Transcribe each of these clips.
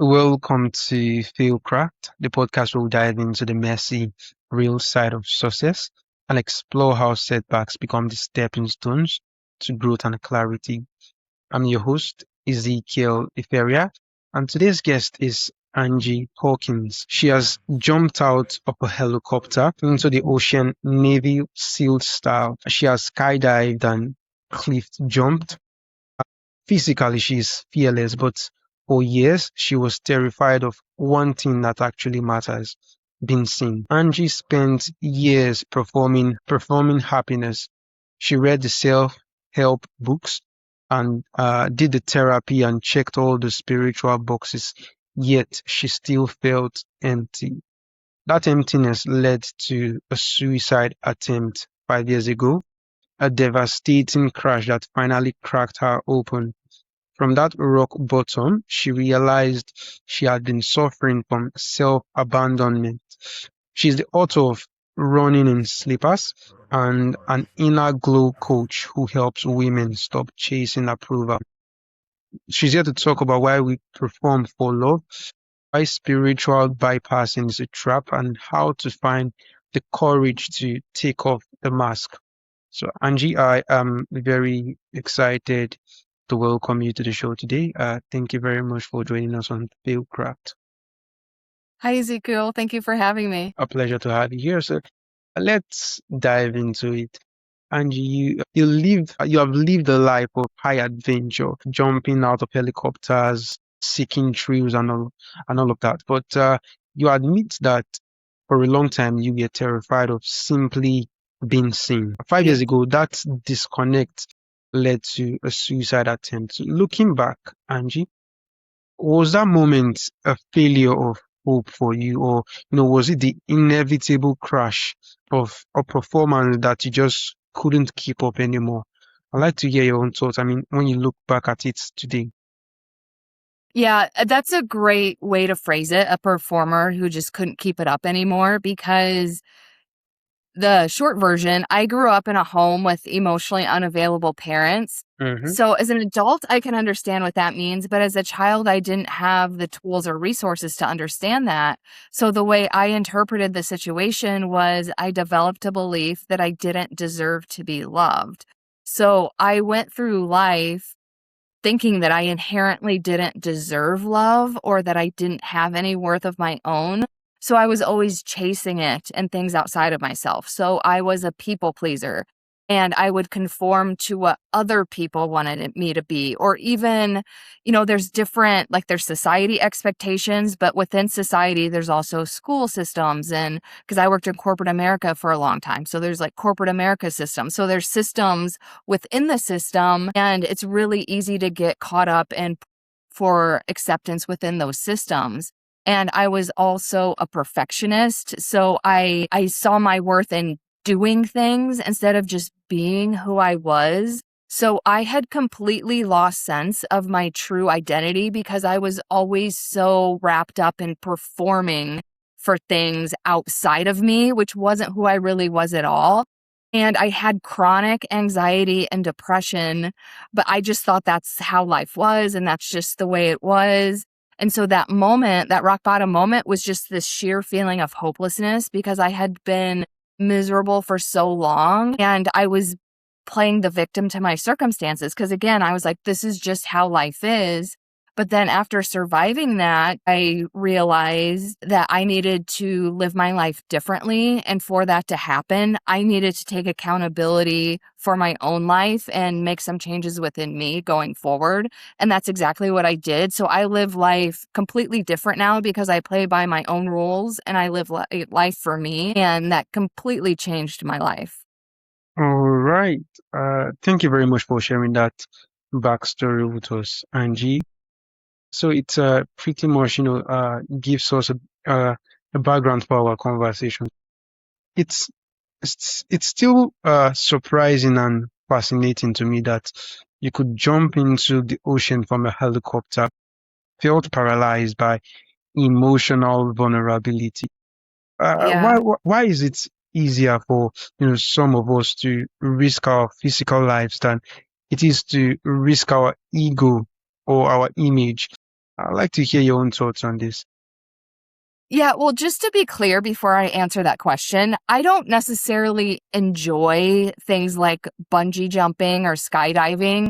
Welcome to FailCraft, the podcast where we dive into the messy, real side of success and explore how setbacks become the stepping stones to growth and clarity. I'm your host, Ezekiel Iferia, and today's guest is Angie Hawkins. She has jumped out of a helicopter into the ocean Navy SEAL style. She has skydived and cliff jumped. Physically, she's fearless, but for years, she was terrified of one thing that actually matters, being seen. Angie spent years performing happiness. She read the self-help books and did the therapy and checked all the spiritual boxes, yet she still felt empty. That emptiness led to a suicide attempt 5 years ago, a devastating crash that finally cracked her open. From that rock bottom, she realized she had been suffering from self-abandonment. She's the author of Running in Slippers and an inner glow coach who helps women stop chasing approval. She's here to talk about why we perform for love, why spiritual bypassing is a trap, and how to find the courage to take off the mask. So, Angie, I am very excited to welcome you to the show today. Thank you very much for joining us on FailCraft. Hi, Ezekiel. Thank you for having me. A pleasure to have you here. So, let's dive into it. Angie, you have lived a life of high adventure, jumping out of helicopters, seeking thrills, and all of that. But you admit that for a long time you were terrified of simply being seen. 5 years Yeah. ago, that disconnect led to a suicide attempt. Looking back, Angie, was that moment a failure of hope for you, or was it the inevitable crash of a performance that you just couldn't keep up anymore? I'd like to hear your own thoughts. I mean, when you look back at it today. Yeah, that's a great way to phrase it. A performer who just couldn't keep it up anymore, because the short version, I grew up in a home with emotionally unavailable parents. Mm-hmm. So as an adult, I can understand what that means. But as a child, I didn't have the tools or resources to understand that. So the way I interpreted the situation was I developed a belief that I didn't deserve to be loved. So I went through life thinking that I inherently didn't deserve love or that I didn't have any worth of my own. So I was always chasing it and things outside of myself. So I was a people pleaser, and I would conform to what other people wanted me to be. Or even, there's different, like there's society expectations, but within society, there's also school systems. And because I worked in corporate America for a long time, so there's like corporate America systems. So there's systems within the system, and it's really easy to get caught up in for acceptance within those systems. And I was also a perfectionist. So I saw my worth in doing things instead of just being who I was. So I had completely lost sense of my true identity because I was always so wrapped up in performing for things outside of me, which wasn't who I really was at all. And I had chronic anxiety and depression, but I just thought that's how life was and that's just the way it was. And so that moment, that rock bottom moment, was just this sheer feeling of hopelessness because I had been miserable for so long and I was playing the victim to my circumstances. Because again, I was like, this is just how life is. But then after surviving that, I realized that I needed to live my life differently. And for that to happen, I needed to take accountability for my own life and make some changes within me going forward. And that's exactly what I did. So I live life completely different now because I play by my own rules and I live life for me. And that completely changed my life. All right. Thank you very much for sharing that backstory with us, Angie. So it's pretty much, gives us a background for our conversation. It's still surprising and fascinating to me that you could jump into the ocean from a helicopter, felt paralyzed by emotional vulnerability. Yeah. Why is it easier for some of us to risk our physical lives than it is to risk our ego or our image? I'd like to hear your own thoughts on this. Yeah, well, just to be clear before I answer that question, I don't necessarily enjoy things like bungee jumping or skydiving.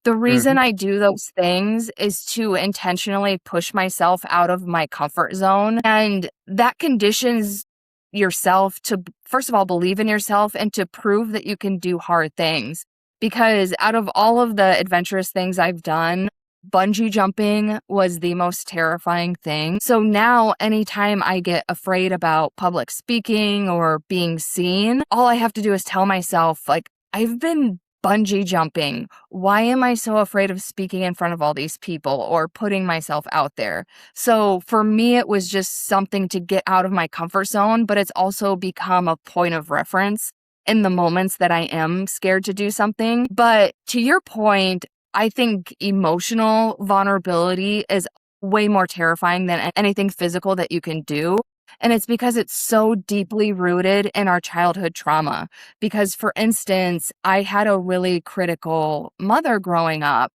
The reason Hmm. I do those things is to intentionally push myself out of my comfort zone. And that conditions yourself to, first of all, believe in yourself and to prove that you can do hard things. Because out of all of the adventurous things I've done, bungee jumping was the most terrifying thing. So now, anytime I get afraid about public speaking or being seen, all I have to do is tell myself, like, I've been bungee jumping. Why am I so afraid of speaking in front of all these people or putting myself out there? So for me, it was just something to get out of my comfort zone, but it's also become a point of reference in the moments that I am scared to do something. But to your point, I think emotional vulnerability is way more terrifying than anything physical that you can do. And it's because it's so deeply rooted in our childhood trauma. Because, for instance, I had a really critical mother growing up.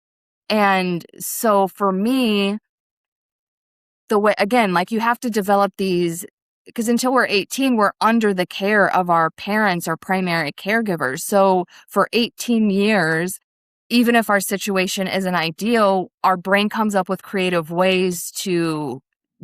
And so for me, the way, again, like you have to develop these, because until we're 18, we're under the care of our parents or primary caregivers. So for 18 years, even if our situation isn't ideal, our brain comes up with creative ways to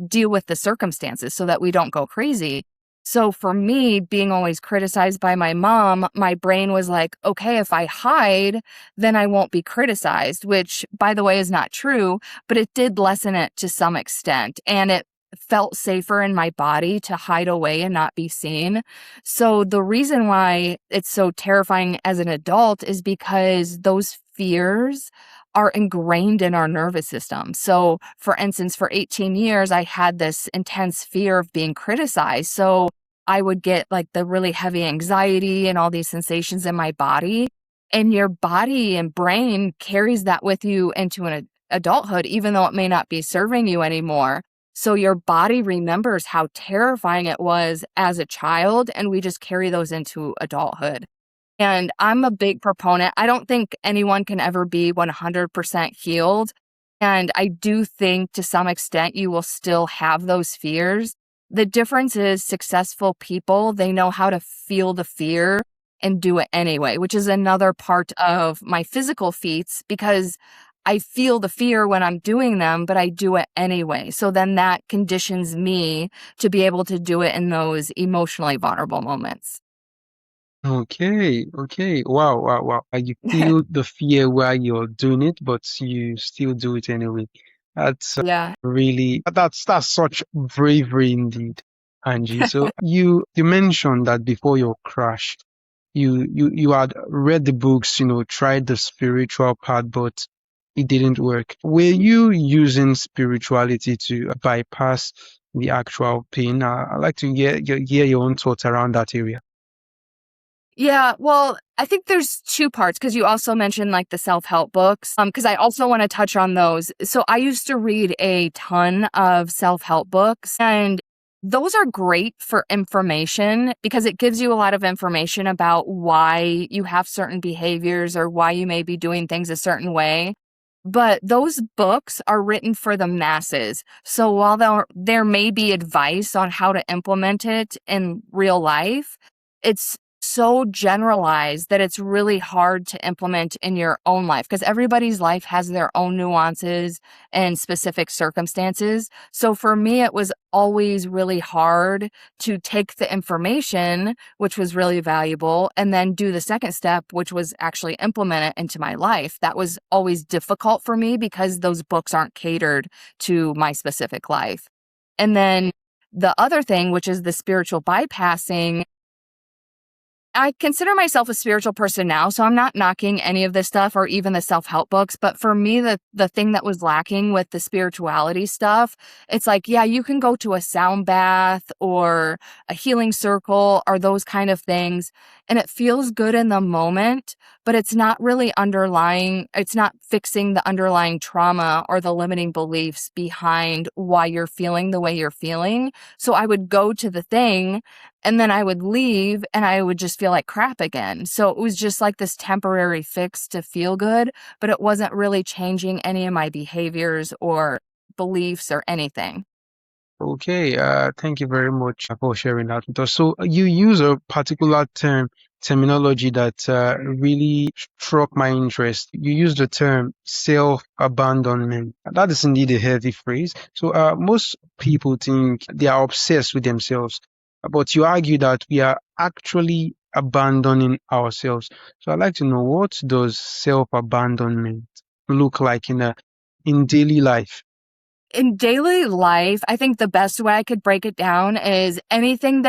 deal with the circumstances so that we don't go crazy. So for me, being always criticized by my mom, my brain was like, okay, if I hide, then I won't be criticized, which, by the way, is not true, but it did lessen it to some extent. And it felt safer in my body to hide away and not be seen. So the reason why it's so terrifying as an adult is because those fears are ingrained in our nervous system. So, for instance, for 18 years, I had this intense fear of being criticized. So, I would get like the really heavy anxiety and all these sensations in my body. And your body and brain carries that with you into an adulthood, even though it may not be serving you anymore. So, your body remembers how terrifying it was as a child, and we just carry those into adulthood. And I'm a big proponent. I don't think anyone can ever be 100% healed. And I do think to some extent you will still have those fears. The difference is successful people, they know how to feel the fear and do it anyway, which is another part of my physical feats because I feel the fear when I'm doing them, but I do it anyway. So then that conditions me to be able to do it in those emotionally vulnerable moments. Okay, okay. Wow, wow, wow. You feel the fear while you're doing it, but you still do it anyway. That's Yeah. really that's such bravery indeed, Angie. So you mentioned that before your crash, you had read the books, tried the spiritual part, but it didn't work. Were you using spirituality to bypass the actual pain? I'd like to hear your own thoughts around that area. Yeah, well, I think there's two parts because you also mentioned like the self-help books. Because I also want to touch on those. So I used to read a ton of self-help books, and those are great for information because it gives you a lot of information about why you have certain behaviors or why you may be doing things a certain way. But those books are written for the masses. So while there may be advice on how to implement it in real life, it's so generalized that it's really hard to implement in your own life because everybody's life has their own nuances and specific circumstances. So for me, it was always really hard to take the information, which was really valuable, and then do the second step, which was actually implement it into my life. That was always difficult for me because those books aren't catered to my specific life. And then the other thing, which is the spiritual bypassing, I consider myself a spiritual person now, so I'm not knocking any of this stuff or even the self-help books. But for me, the thing that was lacking with the spirituality stuff, it's like, yeah, you can go to a sound bath or a healing circle or those kind of things, and it feels good in the moment, but it's not really it's not fixing the underlying trauma or the limiting beliefs behind why you're feeling the way you're feeling. So I would go to the thing and then I would leave and I would just feel like crap again. So it was just like this temporary fix to feel good, but it wasn't really changing any of my behaviors or beliefs or anything. Okay, thank you very much for sharing that with us. So you use a particular terminology that really struck my interest. You use the term self-abandonment. That is indeed a heavy phrase. So most people think they are obsessed with themselves, but you argue that we are actually abandoning ourselves. So I'd like to know, what does self-abandonment look like in daily life? In daily life, I think the best way I could break it down is anytime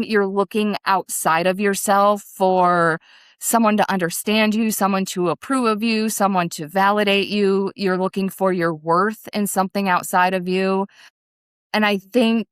you're looking outside of yourself for someone to understand you, someone to approve of you, someone to validate you, you're looking for your worth in something outside of you. And I think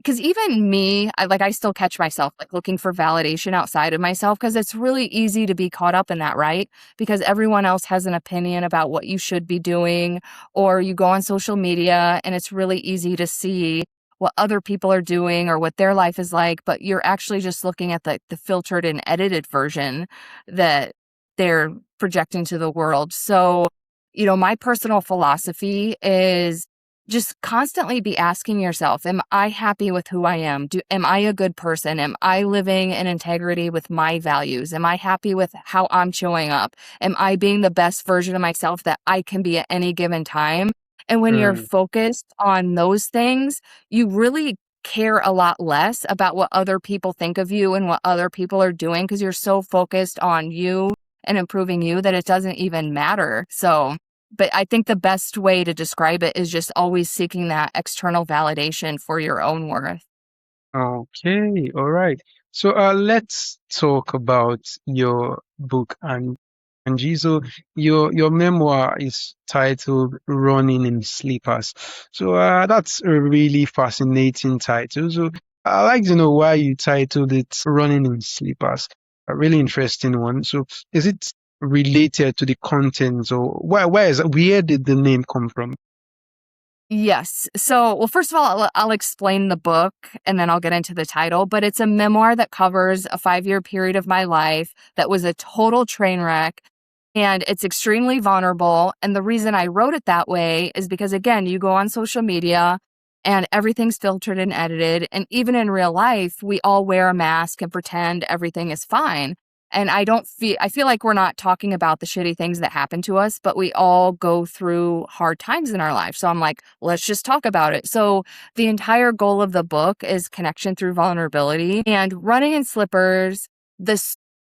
because even me, I still catch myself like looking for validation outside of myself because it's really easy to be caught up in that, right? Because everyone else has an opinion about what you should be doing, or you go on social media and it's really easy to see what other people are doing or what their life is like, but you're actually just looking at the filtered and edited version that they're projecting to the world. So, my personal philosophy is just constantly be asking yourself, am I happy with who I am? Am I a good person? Am I living in integrity with my values? Am I happy with how I'm showing up? Am I being the best version of myself that I can be at any given time? And when you're Mm. focused on those things, you really care a lot less about what other people think of you and what other people are doing because you're so focused on you and improving you that it doesn't even matter. But I think the best way to describe it is just always seeking that external validation for your own worth. Okay, all right. So let's talk about your book, and Angie. So your memoir is titled "Running in Sleepers." So that's a really fascinating title. So I'd like to know why you titled it "Running in Sleepers." A really interesting one. So is it related to the contents, or where did the name come from? Yes. So, well, first of all, I'll explain the book and then I'll get into the title, but it's a memoir that covers a 5-year period of my life that was a total train wreck. And it's extremely vulnerable. And the reason I wrote it that way is because, again, you go on social media and everything's filtered and edited. And even in real life, we all wear a mask and pretend everything is fine. And I feel like we're not talking about the shitty things that happen to us, but we all go through hard times in our life. So I'm like, let's just talk about it. So the entire goal of the book is connection through vulnerability and running in slippers. The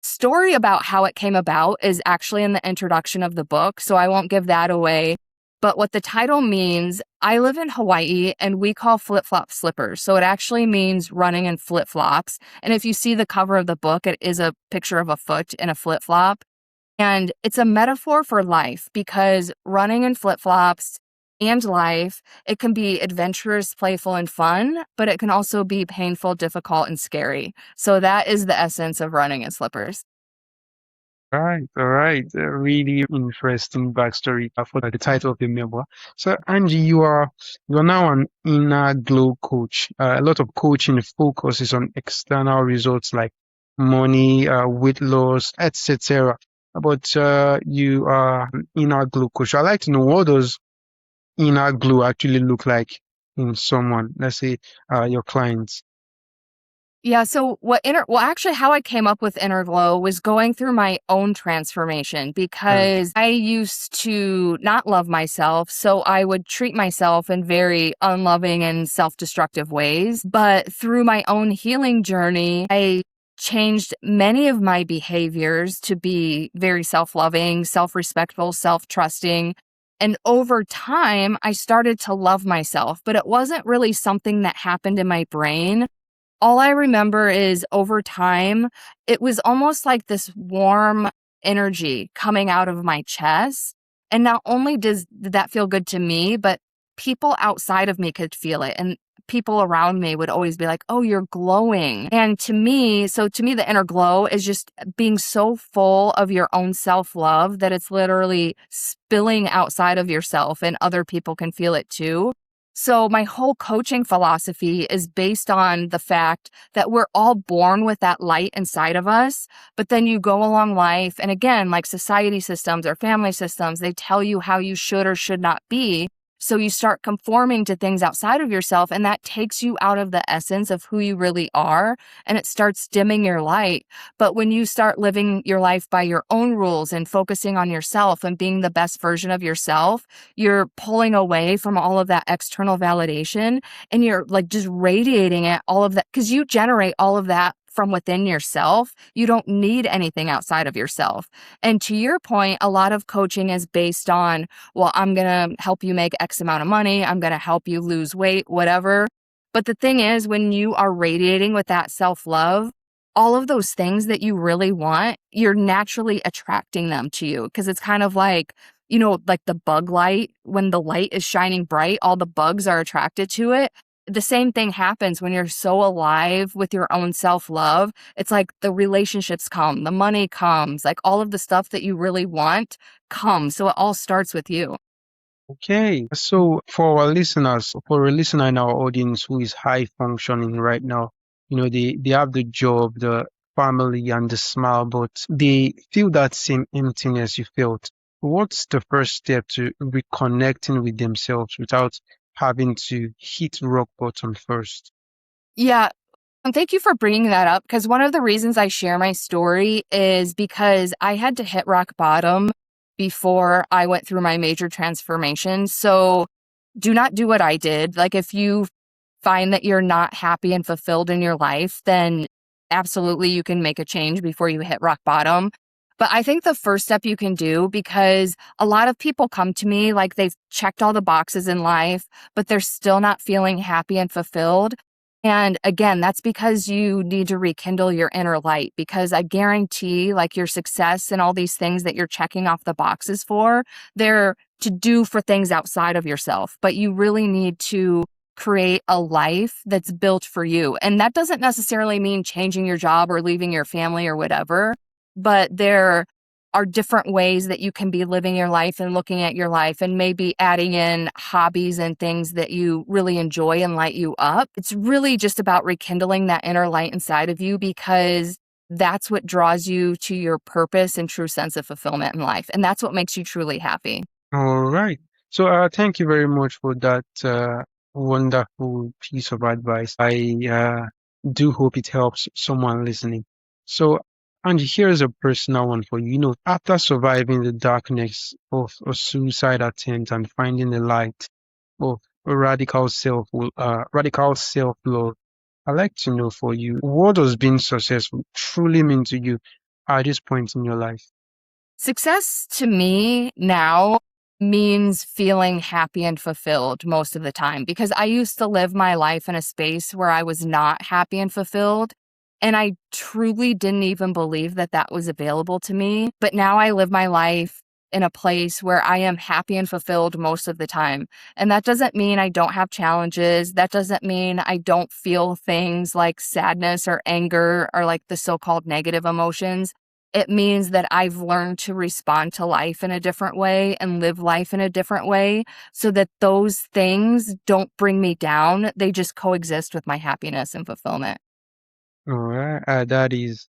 story about how it came about is actually in the introduction of the book. So I won't give that away. But what the title means, I live in Hawaii and we call flip-flop slippers. So it actually means running in flip-flops. And if you see the cover of the book, it is a picture of a foot in a flip-flop. And it's a metaphor for life because running in flip-flops and life, it can be adventurous, playful, and fun, but it can also be painful, difficult, and scary. So that is the essence of running in slippers. Right, all right. A really interesting backstory for the title of the memoir. So, Angie, you're now an inner glow coach. A lot of coaching focuses on external results like money, weight loss, etc. But you are an inner glow coach. I'd like to know, what does inner glow actually look like in someone? Let's say your clients. Yeah, so actually how I came up with Inner Glow was going through my own transformation Mm. because I used to not love myself, so I would treat myself in very unloving and self-destructive ways. But through my own healing journey, I changed many of my behaviors to be very self-loving, self-respectful, self-trusting. And over time, I started to love myself, but it wasn't really something that happened in my brain. All I remember is over time, it was almost like this warm energy coming out of my chest. And not only did that feel good to me, but people outside of me could feel it. And people around me would always be like, oh, you're glowing. And to me, the inner glow is just being so full of your own self love that it's literally spilling outside of yourself and other people can feel it too. So, my whole coaching philosophy is based on the fact that we're all born with that light inside of us, but then you go along life. And again, like society systems or family systems, they tell you how you should or should not be. So you start conforming to things outside of yourself, and that takes you out of the essence of who you really are, and it starts dimming your light. But when you start living your life by your own rules and focusing on yourself and being the best version of yourself, you're pulling away from all of that external validation, and you're like just radiating it, all of that, because you generate all of that from within yourself. You don't need anything outside of yourself. And to your point, a lot of coaching is based on, well, I'm going to help you make X amount of money. I'm going to help you lose weight, whatever. But the thing is, when you are radiating with that self-love, all of those things that you really want, you're naturally attracting them to you, because it's kind of like, like the bug light. When the light is shining bright, all the bugs are attracted to it. The same thing happens when you're so alive with your own self-love. It's like the relationships come, the money comes, like all of the stuff that you really want comes. So it all starts with you. Okay, so for our listeners, for a listener in our audience who is high functioning right now, they have the job, the family, and the smile, but they feel that same emptiness you felt. What's the first step to reconnecting with themselves without having to hit rock bottom first? Yeah. And thank you for bringing that up, because one of the reasons I share my story is because I had to hit rock bottom before I went through my major transformation. So do not do what I did. Like, if you find that you're not happy and fulfilled in your life, then absolutely you can make a change before you hit rock bottom. But I think the first step you can do, because a lot of people come to me like they've checked all the boxes in life, but they're still not feeling happy and fulfilled. And again, that's because you need to rekindle your inner light, because I guarantee, like, your success and all these things that you're checking off the boxes for, they're to do for things outside of yourself. But you really need to create a life that's built for you. And that doesn't necessarily mean changing your job or leaving your family or whatever, but there are different ways that you can be living your life and looking at your life, and maybe adding in hobbies and things that you really enjoy and light you up. It's really just about rekindling that inner light inside of you, because that's what draws you to your purpose and true sense of fulfillment in life. And that's what makes you truly happy. All right. So thank you very much for that wonderful piece of advice. I do hope it helps someone listening. So, Angie, here's a personal one for you. After surviving the darkness of a suicide attempt and finding the light of a radical self-love, I'd like to know for you, what does being successful truly mean to you at this point in your life? Success to me now means feeling happy and fulfilled most of the time, because I used to live my life in a space where I was not happy and fulfilled. And I truly didn't even believe that that was available to me. But now I live my life in a place where I am happy and fulfilled most of the time. And that doesn't mean I don't have challenges. That doesn't mean I don't feel things like sadness or anger or like the so-called negative emotions. It means that I've learned to respond to life in a different way and live life in a different way, so that those things don't bring me down. They just coexist with my happiness and fulfillment. All right, that is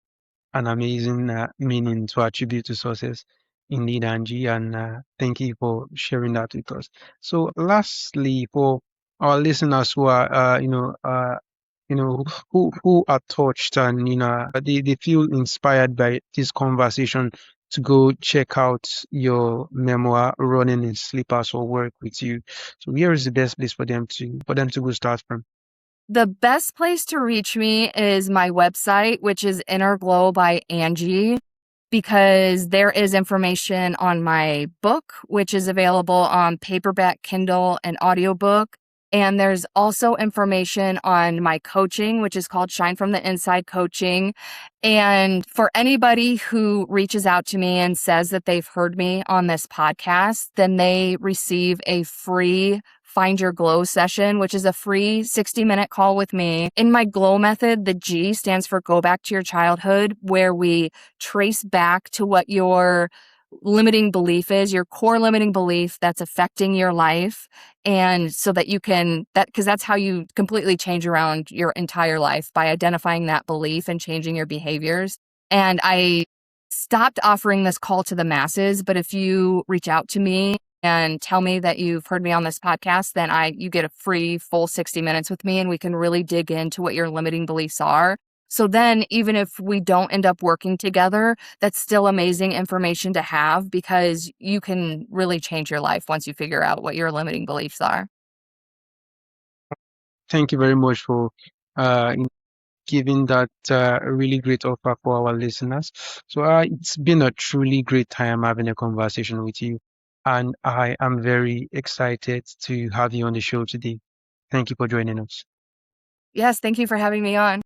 an amazing meaning to attribute to success, indeed, Angie, and thank you for sharing that with us. So, lastly, for our listeners who are, who are touched and they feel inspired by this conversation to go check out your memoir, Running in Slippers, or work with you. So, where is the best place for them to go start from? The best place to reach me is my website, which is Inner Glow by Angie, because there is information on my book, which is available on paperback, Kindle, and audiobook. And there's also information on my coaching, which is called Shine from the Inside Coaching. And for anybody who reaches out to me and says that they've heard me on this podcast, then they receive a free Find Your Glow session, which is a free 60-minute call with me. In my glow method, the G stands for Go Back to Your Childhood, where we trace back to what your limiting belief is, your core limiting belief that's affecting your life. And so that you can, because that's how you completely change around your entire life, by identifying that belief and changing your behaviors. And I stopped offering this call to the masses, but if you reach out to me and tell me that you've heard me on this podcast, then you get a free full 60 minutes with me and we can really dig into what your limiting beliefs are. So then even if we don't end up working together, that's still amazing information to have because you can really change your life once you figure out what your limiting beliefs are. Thank you very much for giving that really great offer for our listeners. So it's been a truly great time having a conversation with you, and I am very excited to have you on the show today. Thank you for joining us. Yes, thank you for having me on.